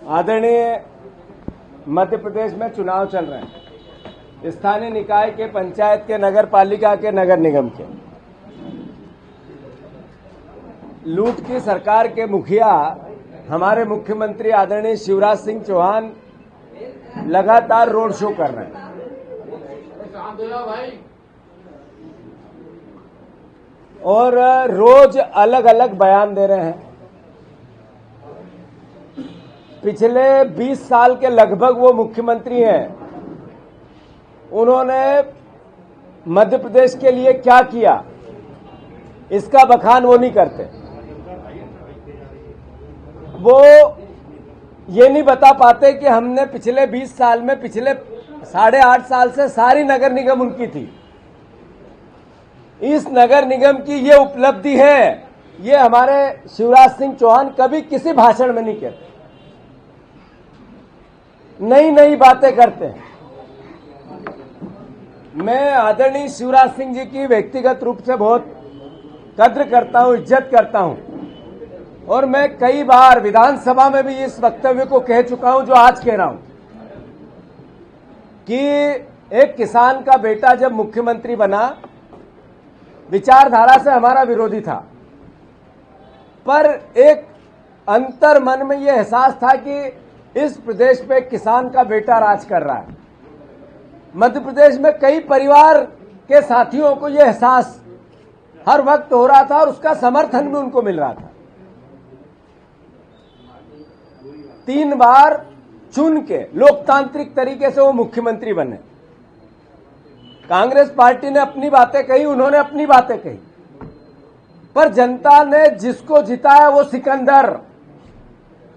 आदरणीय मध्य प्रदेश में चुनाव चल रहे हैं, स्थानीय निकाय के, पंचायत के, नगर पालिका के, नगर निगम के। लूट की सरकार के मुखिया हमारे मुख्यमंत्री आदरणीय शिवराज सिंह चौहान लगातार रोड शो कर रहे हैं। और रोज अलग अलग बयान दे रहे हैं। पिछले 20 साल के लगभग वो मुख्यमंत्री हैं। उन्होंने मध्य प्रदेश के लिए क्या किया, इसका बखान वो नहीं करते। वो ये नहीं बता पाते कि हमने पिछले 20 साल में, पिछले 8.5 साल से सारी नगर निगम उनकी थी। इस नगर निगम की ये उपलब्धि है, ये हमारे शिवराज सिंह चौहान कभी किसी भाषण में नहीं कहते। नई नई बातें करते हैं। मैं आदरणीय शिवराज सिंह जी की व्यक्तिगत रूप से बहुत कद्र करता हूं, इज्जत करता हूं, और मैं कई बार विधानसभा में भी इस वक्तव्य को कह चुका हूं जो आज कह रहा हूं कि एक किसान का बेटा जब मुख्यमंत्री बना, विचारधारा से हमारा विरोधी था, पर एक अंतर मन में यह एहसास था कि इस प्रदेश पे किसान का बेटा राज कर रहा है। मध्य प्रदेश में कई परिवार के साथियों को यह एहसास हर वक्त हो रहा था और उसका समर्थन भी उनको मिल रहा था। 3 बार चुन के लोकतांत्रिक तरीके से वो मुख्यमंत्री बने। कांग्रेस पार्टी ने अपनी बातें कही, उन्होंने अपनी बातें कही, पर जनता ने जिसको जिताया वो सिकंदर।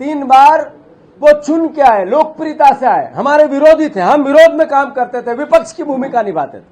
3 बार वो चुन के आए, लोकप्रियता से आए। हमारे विरोधी थे, हम विरोध में काम करते थे, विपक्ष की भूमिका निभाते थे।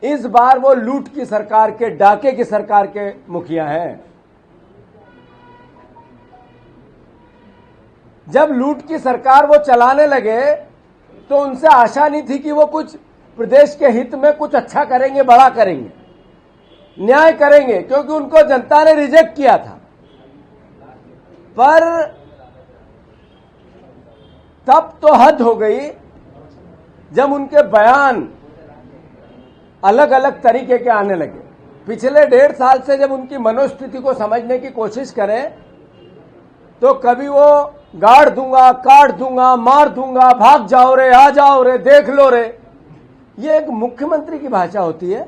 इस बार वो लूट की सरकार के, डाके की सरकार के मुखिया हैं। जब लूट की सरकार वो चलाने लगे तो उनसे आशा नहीं थी कि वो कुछ प्रदेश के हित में कुछ अच्छा करेंगे, बड़ा करेंगे, न्याय करेंगे, क्योंकि उनको जनता ने रिजेक्ट किया था। पर तब तो हद हो गई जब उनके बयान अलग अलग तरीके के आने लगे। पिछले 1.5 साल से जब उनकी मनोस्थिति को समझने की कोशिश करें तो कभी वो गाड़ दूंगा, काट दूंगा, मार दूंगा, भाग जाओ रे, आ जाओ रे, देख लो रे। ये एक मुख्यमंत्री की भाषा होती है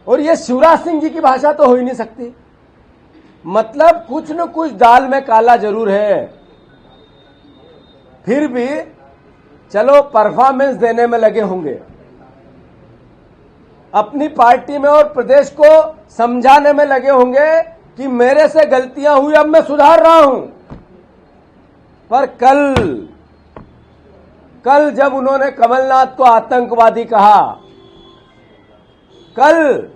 और ये शिवराज सिंह जी की भाषा तो हो ही नहीं सकती। मतलब कुछ न कुछ दाल में काला जरूर है। फिर भी चलो परफॉर्मेंस देने में लगे होंगे, अपनी पार्टी में और प्रदेश को समझाने में लगे होंगे कि मेरे से गलतियां हुई, अब मैं सुधार रहा हूं। पर कल जब उन्होंने कमलनाथ को आतंकवादी कहा, कल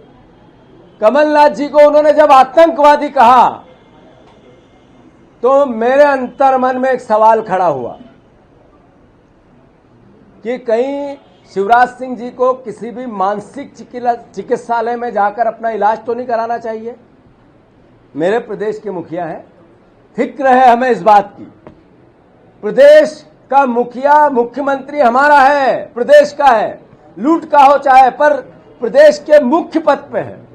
कमलनाथ जी को उन्होंने जब आतंकवादी कहा, तो मेरे अंतर मन में एक सवाल खड़ा हुआ कि कहीं शिवराज सिंह जी को किसी भी मानसिक चिकित्सालय में जाकर अपना इलाज तो नहीं कराना चाहिए। मेरे प्रदेश के मुखिया हैं, फिक्र है हमें इस बात की। प्रदेश का मुखिया, मुख्यमंत्री हमारा है, प्रदेश का है, लूट का हो चाहे, पर प्रदेश के मुख्य पद पे है।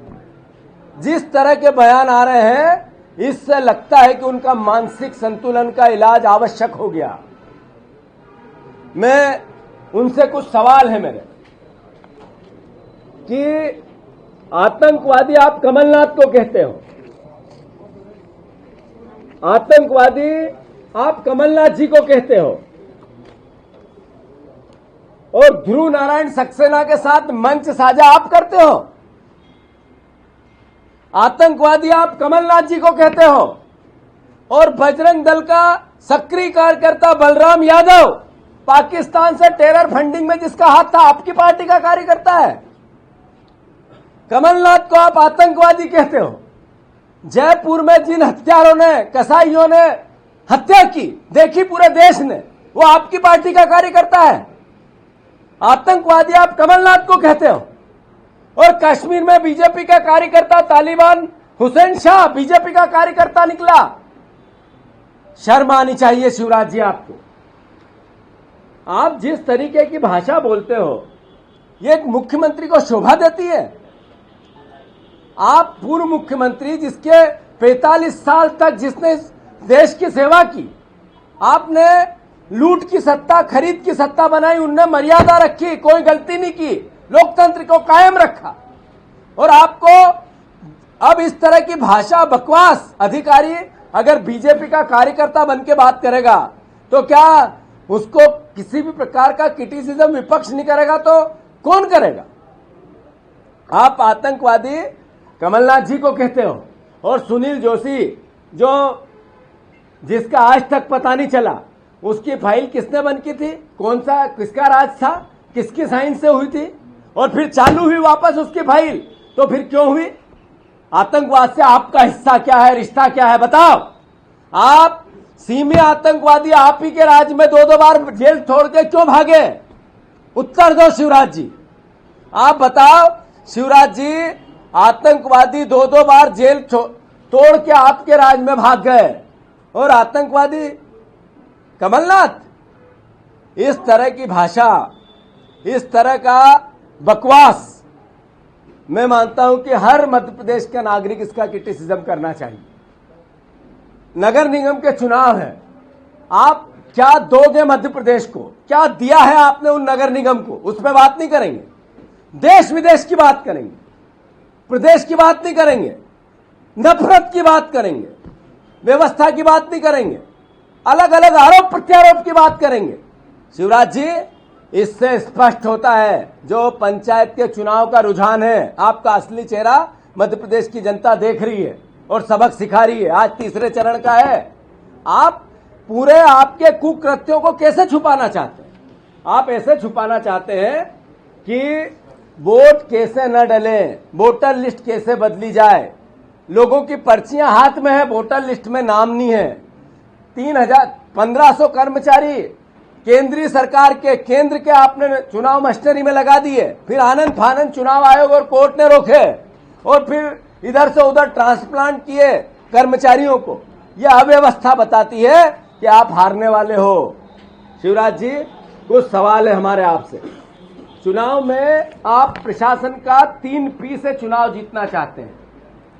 जिस तरह के बयान आ रहे हैं, इससे लगता है कि उनका मानसिक संतुलन का इलाज आवश्यक हो गया। मैं उनसे कुछ सवाल है मेरे कि आतंकवादी आप कमलनाथ को कहते हो, आतंकवादी आप कमलनाथ जी को कहते हो, और ध्रुव नारायण सक्सेना के साथ मंच साझा आप करते हो। आतंकवादी आप कमलनाथ जी को कहते हो, और बजरंग दल का सक्रिय कार्यकर्ता बलराम यादव पाकिस्तान से टेरर फंडिंग में जिसका हाथ था, आपकी पार्टी का कार्यकर्ता है। कमलनाथ को आप आतंकवादी कहते हो। जयपुर में जिन हत्यारों ने, कसाईयों ने हत्या की, देखी पूरे देश ने, वो आपकी पार्टी का कार्यकर्ता है। आतंकवादी आप कमलनाथ को कहते हो। और कश्मीर में बीजेपी का कार्यकर्ता तालिबान हुसैन शाह बीजेपी का कार्यकर्ता निकला, शर्म आनी चाहिए शिवराज जी आपको। आप जिस तरीके की भाषा बोलते हो ये एक मुख्यमंत्री को शोभा देती है? आप पूर्व मुख्यमंत्री जिसके 45 साल तक जिसने देश की सेवा की, आपने लूट की सत्ता, खरीद की सत्ता बनाई, उनने मर्यादा रखी, कोई गलती नहीं की, लोकतंत्र को कायम रखा। और आपको अब इस तरह की भाषा, बकवास, अधिकारी अगर बीजेपी का कार्यकर्ता बन के बात करेगा तो क्या उसको किसी भी प्रकार का क्रिटिसिज्म विपक्ष नहीं करेगा तो कौन करेगा? आप आतंकवादी कमलनाथ जी को कहते हो और सुनील जोशी जो जिसका आज तक पता नहीं चला उसकी फाइल किसने बंद की थी, कौन सा, किसका राज था, किसकी साइन से हुई थी, और फिर चालू हुई वापस उसकी फाइल, तो फिर क्यों हुई? आतंकवाद से आपका हिस्सा क्या है, रिश्ता क्या है, बताओ। आप सीमे आतंकवादी आप ही के राज्य में 2-2 बार जेल छोड़ के क्यों भागे? उत्तर दो शिवराज जी, आप बताओ। शिवराज जी, आतंकवादी 2-2 बार जेल तोड़ के आपके राज्य में भाग गए और आतंकवादी कमलनाथ? इस तरह की भाषा, इस तरह का बकवास, मैं मानता हूं कि हर मध्य प्रदेश का नागरिक इसका क्रिटिसिज्म करना चाहिए। नगर निगम के चुनाव है, आप क्या दोगे मध्य प्रदेश को? क्या दिया है आपने उन नगर निगम को? उस पर बात नहीं करेंगे। देश विदेश की बात करेंगे, प्रदेश की बात नहीं करेंगे, नफरत की बात करेंगे, व्यवस्था की बात नहीं करेंगे, अलग अलग आरोप प्रत्यारोप की बात करेंगे। शिवराज जी, इससे स्पष्ट होता है जो पंचायत के चुनाव का रुझान है, आपका असली चेहरा मध्य प्रदेश की जनता देख रही है और सबक सिखा रही है। आज तीसरे चरण का है। आप पूरे आपके कुकृत्यों को कैसे छुपाना चाहते हैं? आप ऐसे छुपाना चाहते हैं कि वोट कैसे न डले, वोटर लिस्ट कैसे बदली जाए, लोगों की पर्चियां हाथ में है, वोटर लिस्ट में नाम नहीं है। 1500 कर्मचारी केंद्रीय सरकार के, केंद्र के आपने चुनाव मशीनरी में लगा दिए, फिर आनंद फानंद चुनाव आयोग और कोर्ट ने रोके, और फिर इधर से उधर ट्रांसप्लांट किए कर्मचारियों को। यह अव्यवस्था बताती है कि आप हारने वाले हो। शिवराज जी, कुछ सवाल है हमारे आपसे। चुनाव में आप प्रशासन का 3 P से चुनाव जीतना चाहते हैं।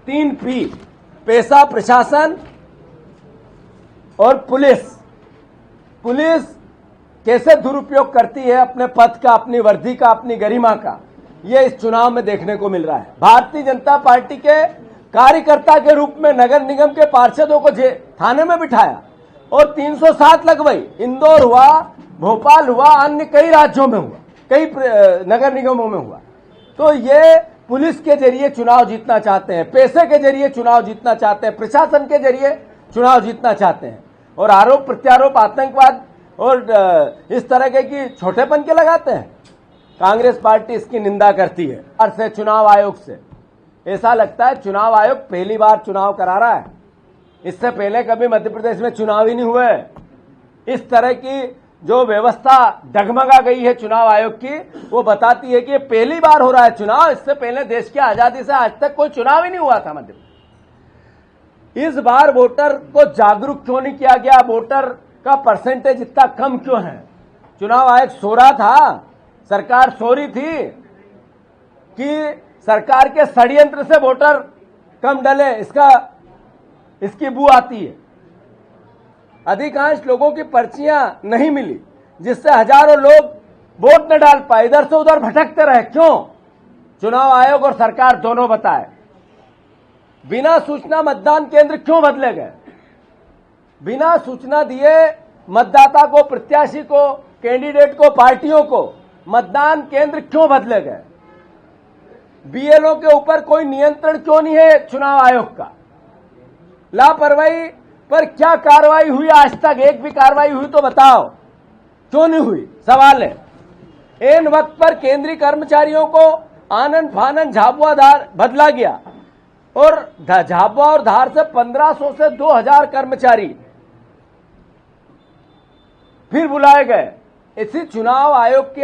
3 P, पैसा, प्रशासन और पुलिस। पुलिस कैसे दुरुपयोग करती है अपने पद का, अपनी वर्दी का, अपनी गरिमा का, यह इस चुनाव में देखने को मिल रहा है। भारतीय जनता पार्टी के कार्यकर्ता के रूप में नगर निगम के पार्षदों को थाने में बिठाया और 307 लगवाई। इंदौर हुआ, भोपाल हुआ, अन्य कई राज्यों में हुआ, कई नगर निगमों में हुआ। तो ये पुलिस के जरिए चुनाव जीतना चाहते हैं, पैसे के जरिए चुनाव जीतना चाहते हैं, प्रशासन के जरिए चुनाव जीतना चाहते हैं, और आरोप प्रत्यारोप आतंकवाद और इस तरह के की छोटेपन के लगाते हैं। कांग्रेस पार्टी इसकी निंदा करती है। और से चुनाव आयोग से ऐसा लगता है चुनाव आयोग पहली बार चुनाव करा रहा है। इससे पहले कभी मध्य प्रदेश में चुनाव ही नहीं हुए। इस तरह की जो व्यवस्था डगमगा गई है चुनाव आयोग की, वो बताती है कि पहली बार हो रहा है चुनाव। इससे पहले देश की आजादी से आज तक कोई चुनाव ही नहीं हुआ था मध्य प्रदेश। इस बार वोटर को जागरूक क्यों नहीं किया गया? वोटर का परसेंटेज इतना कम क्यों है? चुनाव आयोग सो रहा था, सरकार सो रही थी कि सरकार के षड्यंत्र से वोटर कम डले, इसकी बू आती है। अधिकांश लोगों की पर्चियां नहीं मिली, जिससे हजारों लोग वोट न डाल पाए, इधर से उधर भटकते रहे। क्यों? चुनाव आयोग और सरकार दोनों बताए। बिना सूचना मतदान केंद्र क्यों बदले गए? बिना सूचना दिए मतदाता को, प्रत्याशी को, कैंडिडेट को, पार्टियों को मतदान केंद्र क्यों बदले गए? बीएलओ के ऊपर कोई नियंत्रण क्यों नहीं है चुनाव आयोग का? लापरवाही पर क्या कार्रवाई हुई आज तक? एक भी कार्रवाई हुई तो बताओ, क्यों नहीं हुई? सवाल है। एन वक्त पर केंद्रीय कर्मचारियों को आनंद फानंद झाबुआ धार बदला गया और झाबुआ और धार से 1500 से 2000 कर्मचारी फिर बुलाए गए। इसी चुनाव आयोग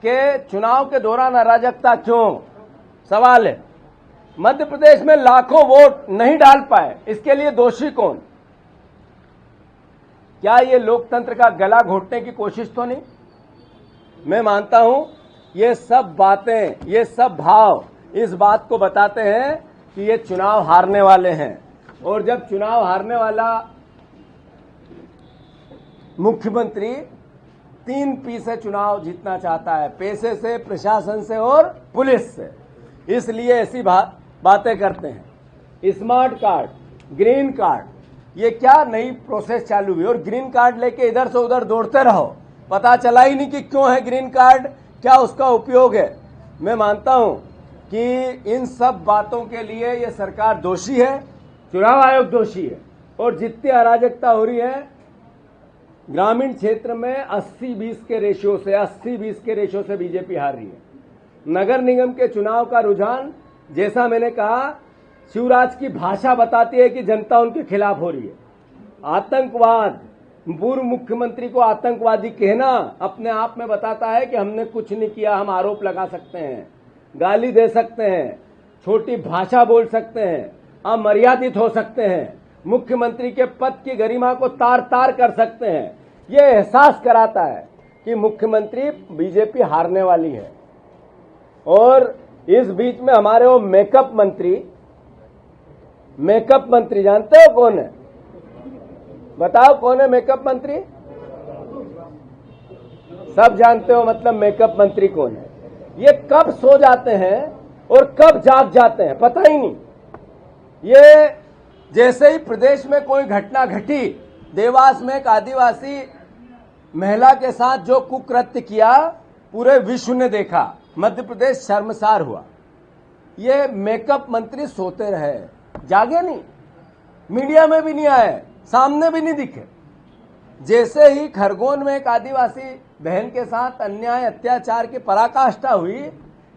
के चुनाव के दौरान अराजकता क्यों? सवाल है। मध्य प्रदेश में लाखों वोट नहीं डाल पाए, इसके लिए दोषी कौन? क्या ये लोकतंत्र का गला घोटने की कोशिश तो नहीं? मैं मानता हूं ये सब बातें, ये सब भाव इस बात को बताते हैं कि ये चुनाव हारने वाले हैं। और जब चुनाव हारने वाला मुख्यमंत्री 3 P से चुनाव जीतना चाहता है, पैसे से, प्रशासन से और पुलिस से, इसलिए ऐसी बातें करते हैं। स्मार्ट कार्ड, ग्रीन कार्ड, ये क्या नई प्रोसेस चालू हुई और ग्रीन कार्ड लेके इधर से उधर दौड़ते रहो, पता चला ही नहीं कि क्यों है ग्रीन कार्ड, क्या उसका उपयोग है। मैं मानता हूं कि इन सब बातों के लिए ये सरकार दोषी है, चुनाव आयोग दोषी है। और जितनी अराजकता हो रही है ग्रामीण क्षेत्र में 80-20 के रेशियो से बीजेपी हार रही है। नगर निगम के चुनाव का रुझान, जैसा मैंने कहा, शिवराज की भाषा बताती है कि जनता उनके खिलाफ हो रही है। आतंकवाद, पूर्व मुख्यमंत्री को आतंकवादी कहना अपने आप में बताता है कि हमने कुछ नहीं किया। हम आरोप लगा सकते हैं, गाली दे सकते हैं, छोटी भाषा बोल सकते हैं, अमर्यादित हो सकते हैं, मुख्यमंत्री के पद की गरिमा को तार तार कर सकते हैं। ये एहसास कराता है कि मुख्यमंत्री बीजेपी हारने वाली है। और इस बीच में हमारे वो मेकअप मंत्री जानते हो कौन है? बताओ कौन है मेकअप मंत्री? सब जानते हो, मतलब मेकअप मंत्री कौन है? ये कब सो जाते हैं और कब जाग जाते हैं पता ही नहीं। ये जैसे ही प्रदेश में कोई घटना घटी, देवास में एक आदिवासी महिला के साथ जो कुकृत्य किया पूरे विश्व ने देखा, मध्य प्रदेश शर्मसार हुआ। ये मेकअप मंत्री सोते रहे, जागे नहीं, मीडिया में भी नहीं आए, सामने भी नहीं दिखे। जैसे ही खरगोन में एक आदिवासी बहन के साथ अन्याय अत्याचार की पराकाष्ठा हुई,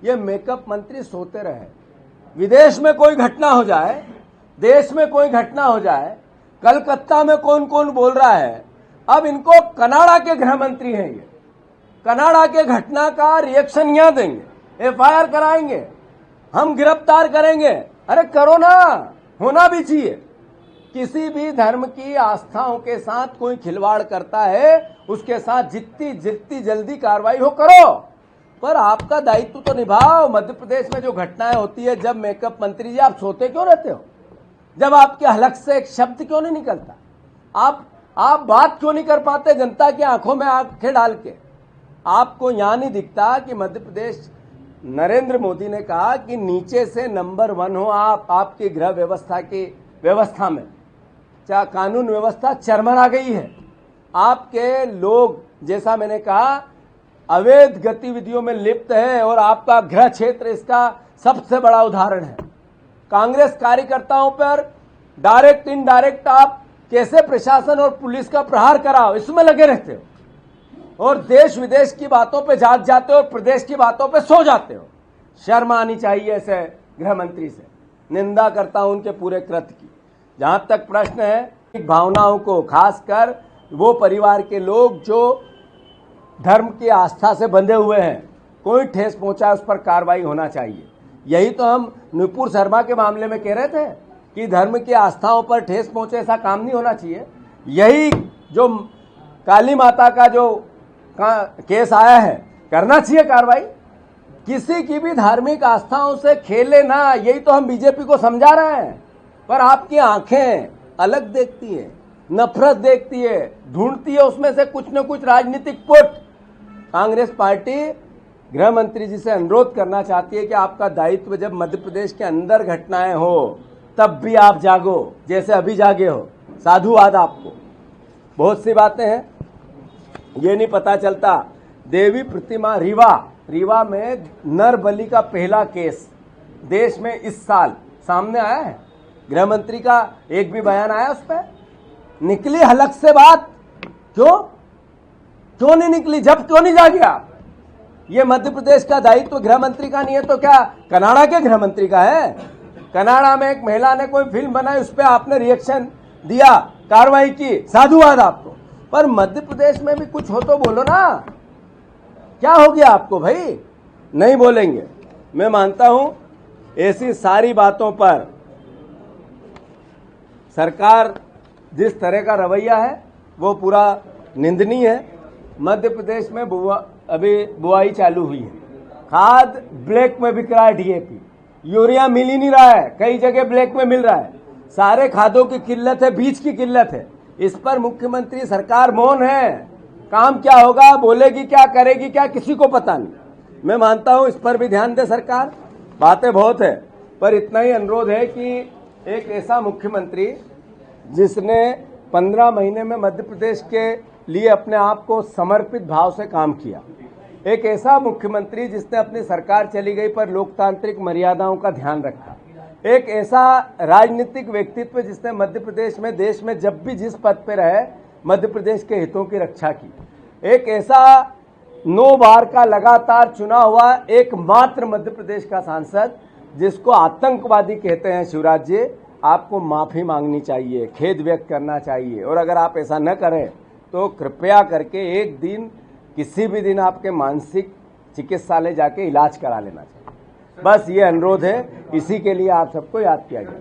ये मेकअप मंत्री सोते रहे। विदेश में कोई घटना हो जाए, देश में कोई घटना हो जाए, कलकत्ता में कौन कौन बोल रहा है, अब इनको कनाडा के गृह मंत्री हैं, ये कनाडा के घटना का रिएक्शन यहां देंगे, FIR कराएंगे, हम गिरफ्तार करेंगे। अरे करो ना, होना भी चाहिए। किसी भी धर्म की आस्थाओं के साथ कोई खिलवाड़ करता है, उसके साथ जितनी जल्दी कार्रवाई हो करो, पर आपका दायित्व तो निभाओ। मध्य प्रदेश में जो घटनाएं होती है, जब मेकअप मंत्री जी आप सोते क्यों रहते हो? जब आपके हलक से एक शब्द क्यों नहीं निकलता? आप बात क्यों नहीं कर पाते जनता की आंखों में आंखें डाल के? आपको यहां नहीं दिखता कि मध्य प्रदेश, नरेंद्र मोदी ने कहा कि नीचे से नंबर 1 हो आप, आपकी गृह व्यवस्था में, चाहे कानून व्यवस्था चरमरा गई है। आपके लोग, जैसा मैंने कहा, अवैध गतिविधियों में लिप्त है और आपका गृह क्षेत्र इसका सबसे बड़ा उदाहरण है। कांग्रेस कार्यकर्ताओं पर डायरेक्ट इनडायरेक्ट आप कैसे प्रशासन और पुलिस का प्रहार कराओ, इसमें लगे रहते हो और देश विदेश की बातों पे जाग जाते हो और प्रदेश की बातों पे सो जाते हो। शर्म आनी चाहिए ऐसे गृह मंत्री से। निंदा करता हूं उनके पूरे कृत्य की। जहां तक प्रश्न है भावनाओं को, खासकर वो परिवार के लोग जो धर्म की आस्था से बंधे हुए हैं, कोई ठेस पहुंचा उस पर कार्रवाई होना चाहिए। यही तो हम नुपुर शर्मा के मामले में कह रहे थे कि धर्म की आस्थाओं पर ठेस पहुंचे, ऐसा काम नहीं होना चाहिए। यही जो काली माता का जो केस आया है, करना चाहिए कार्रवाई। किसी की भी धार्मिक आस्थाओं से खेले ना, यही तो हम बीजेपी को समझा रहे हैं। पर आपकी आंखें अलग देखती है, नफरत देखती है, ढूंढती है उसमें से कुछ न कुछ राजनीतिक पुट। कांग्रेस पार्टी गृह मंत्री जी से अनुरोध करना चाहती है कि आपका दायित्व जब मध्य प्रदेश के अंदर घटनाएं हो तब भी आप जागो, जैसे अभी जागे हो। साधुवाद आपको। बहुत सी बातें हैं, ये नहीं पता चलता। देवी प्रतिमा रीवा में नर बलि का पहला केस देश में इस साल सामने आया है। गृह मंत्री का एक भी बयान आया उस पर? निकली हलक से बात? क्यों नहीं निकली? जब क्यों नहीं जागे आप? ये मध्य प्रदेश का दायित्व गृह मंत्री का नहीं है तो क्या कनाडा के गृह मंत्री का है? कनाडा में एक महिला ने कोई फिल्म बनाई, उस पर आपने रिएक्शन दिया, कार्रवाई की, साधुवाद आपको। पर मध्य प्रदेश में भी कुछ हो तो बोलो ना। क्या हो गया आपको भाई? नहीं बोलेंगे। मैं मानता हूं ऐसी सारी बातों पर सरकार जिस तरह का रवैया है, वो पूरा निंदनीय है। मध्य प्रदेश में अभी बुआई चालू हुई है, खाद ब्लैक में बिक रहा है, डीएपी यूरिया मिल ही नहीं रहा है, कई जगह ब्लैक में मिल रहा है, सारे खादों की किल्लत है, बीज की किल्लत है। इस पर मुख्यमंत्री सरकार मौन है, काम क्या होगा, बोलेगी क्या, करेगी क्या, किसी को पता नहीं। मैं मानता हूं इस पर भी ध्यान दे सरकार, बातें बहुत है, पर इतना ही अनुरोध है कि एक ऐसा मुख्यमंत्री जिसने 15 महीने में मध्य प्रदेश के लिए अपने आप को समर्पित भाव से काम किया, एक ऐसा मुख्यमंत्री जिसने अपनी सरकार चली गई पर लोकतांत्रिक मर्यादाओं का ध्यान रखा, एक ऐसा राजनीतिक व्यक्तित्व जिसने मध्य प्रदेश में, देश में जब भी जिस पद पे रहे मध्य प्रदेश के हितों की रक्षा की, एक ऐसा 9 बार का लगातार चुना हुआ एकमात्र मध्य प्रदेश का सांसद जिसको आतंकवादी कहते हैं, शिवराज जी, आपको माफी मांगनी चाहिए, खेद व्यक्त करना चाहिए। और अगर आप ऐसा न करें तो कृपया करके एक दिन, किसी भी दिन आपके मानसिक चिकित्सालय जाके इलाज करा लेना चाहिए। बस ये अनुरोध है, इसी के लिए आप सबको याद किया गया।